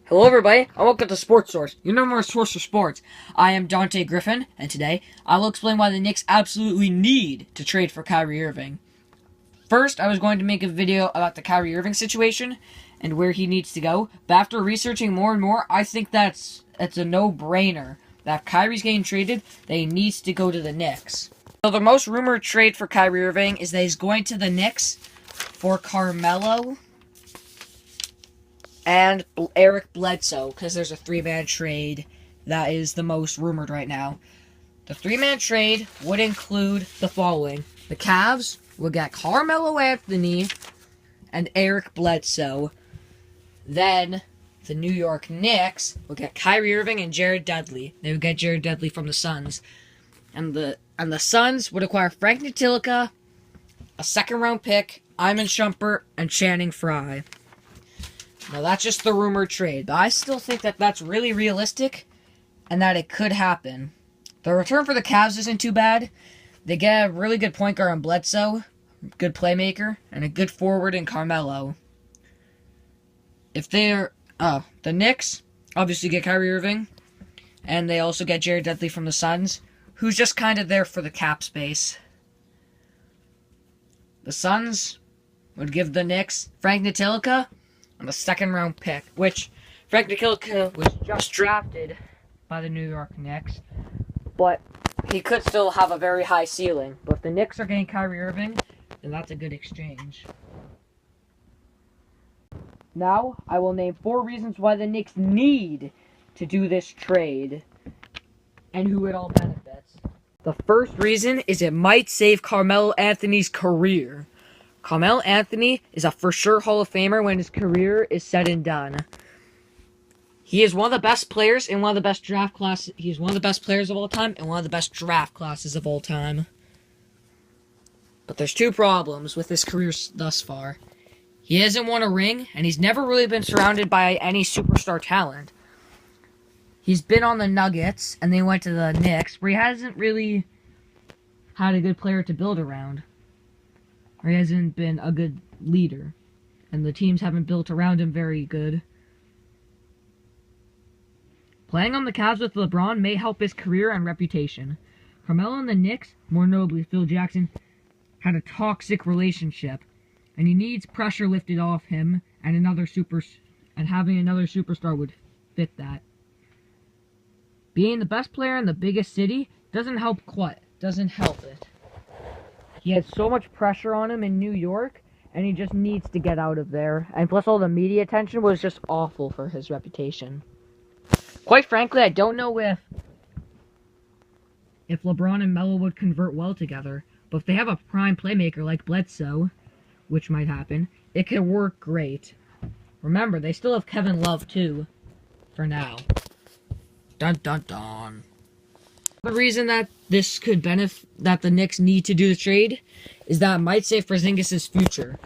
Hello everybody, and welcome to Sports Source, your number one source for sports. I am Dante Griffin, and today I will explain why the Knicks absolutely need to trade for Kyrie Irving. First, I was going to make a video about the Kyrie Irving situation and where he needs to go, but after researching more and more, I think it's a no-brainer that if Kyrie's getting traded, that he needs to go to the Knicks. So the most rumored trade for Kyrie Irving is that he's going to the Knicks for Carmelo and Eric Bledsoe, because there's a three-man trade that is the most rumored right now. The three-man trade would include the following. The Cavs would get Carmelo Anthony and Eric Bledsoe. Then the New York Knicks would get Kyrie Irving and Jared Dudley. They would get Jared Dudley from the Suns. And the Suns would acquire Frank Ntilikina, a second-round pick, Iman Shumpert, and Channing Frye. Now, that's just the rumored trade, but I still think that that's really realistic and that it could happen. The return for the Cavs isn't too bad. They get a really good point guard in Bledsoe, good playmaker, and a good forward in Carmelo. If they're... the Knicks obviously get Kyrie Irving, and they also get Jared Dudley from the Suns, who's just kind of there for the cap space. The Suns would give the Knicks Frank Ntilikina on a second-round pick, which Frank Ntilikina was just drafted by the New York Knicks, but he could still have a very high ceiling. But if the Knicks are getting Kyrie Irving, then that's a good exchange. Now, I will name 4 reasons why the Knicks need to do this trade, and who it all benefits. The first reason is it might save Carmelo Anthony's career. Carmelo Anthony is a for sure Hall of Famer when his career is said and done. He is one of the best players in one of the best draft classes. He's one of the best players of all time and one of the best draft classes of all time. But there's 2 problems with his career thus far. He hasn't won a ring, and he's never really been surrounded by any superstar talent. He's been on the Nuggets, and they went to the Knicks, where he hasn't really had a good player to build around. Or he hasn't been a good leader. And the teams haven't built around him very good. Playing on the Cavs with LeBron may help his career and reputation. Carmelo and the Knicks, more notably Phil Jackson, had a toxic relationship. And he needs pressure lifted off him, and having another superstar would fit that. Being the best player in the biggest city doesn't help it. He had so much pressure on him in New York, and he just needs to get out of there. And plus all the media attention was just awful for his reputation. Quite frankly, I don't know if LeBron and Melo would convert well together. But if they have a prime playmaker like Bledsoe, which might happen, it could work great. Remember, they still have Kevin Love too, for now. Dun dun dun. The reason that this could benefit, that the Knicks need to do the trade, is that it might save Porzingis' future.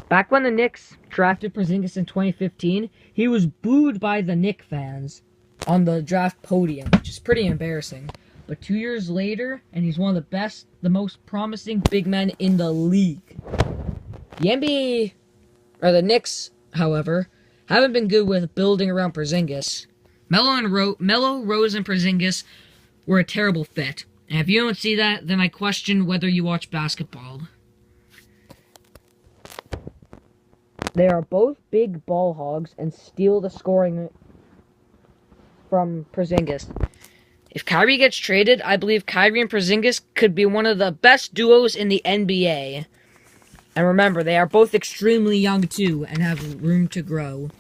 Back when the Knicks drafted Porzingis in 2015, he was booed by the Knicks fans on the draft podium, which is pretty embarrassing. But 2 years later, and he's one of the most promising big men in the league. The Knicks, however, haven't been good with building around Porzingis. Melo, Rose, and Porzingis were a terrible fit. And if you don't see that, then I question whether you watch basketball. They are both big ball hogs and steal the scoring from Porzingis. If Kyrie gets traded, I believe Kyrie and Porzingis could be one of the best duos in the NBA. And remember, they are both extremely young too and have room to grow.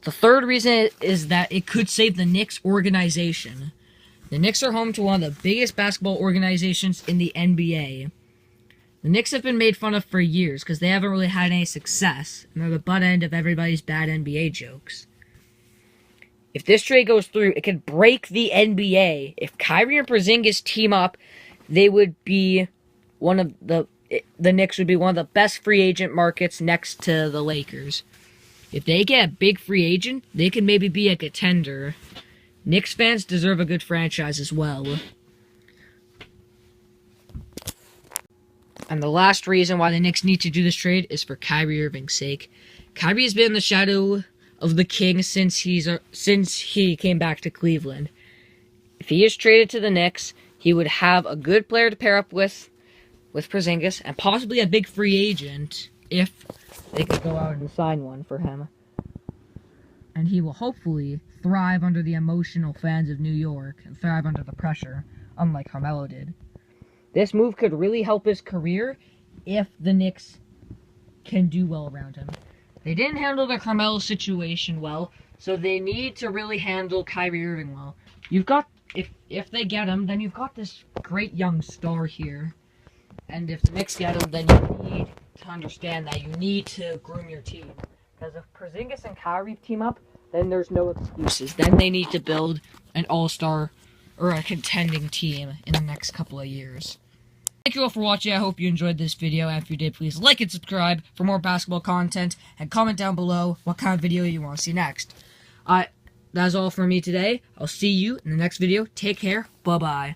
The third reason is that it could save the Knicks organization. The Knicks are home to one of the biggest basketball organizations in the NBA. The Knicks have been made fun of for years because they haven't really had any success, and they're the butt end of everybody's bad NBA jokes. If this trade goes through, it could break the NBA. If Kyrie and Porzingis team up, they would be the Knicks would be one of the best free agent markets next to the Lakers. If they get a big free agent, they could maybe be a contender. Knicks fans deserve a good franchise as well. And the last reason why the Knicks need to do this trade is for Kyrie Irving's sake. Kyrie has been in the shadow of the king since he came back to Cleveland. If he is traded to the Knicks, he would have a good player to pair up with Porzingis, and possibly a big free agent if they could go out and sign one for him. And he will hopefully thrive under the emotional fans of New York and thrive under the pressure, unlike Carmelo did. This move could really help his career if the Knicks can do well around him. They didn't handle the Carmelo situation well, so they need to really handle Kyrie Irving well. If they get him, then you've got this great young star here. And if the Knicks get him, then you need to understand that you need to groom your team. Because if Porzingis and Kyrie team up, then there's no excuses. Then they need to build an all-star or a contending team in the next couple of years. Thank you all for watching. I hope you enjoyed this video. And if you did, please like and subscribe for more basketball content. And comment down below what kind of video you want to see next. That's all for me today. I'll see you in the next video. Take care. Bye-bye.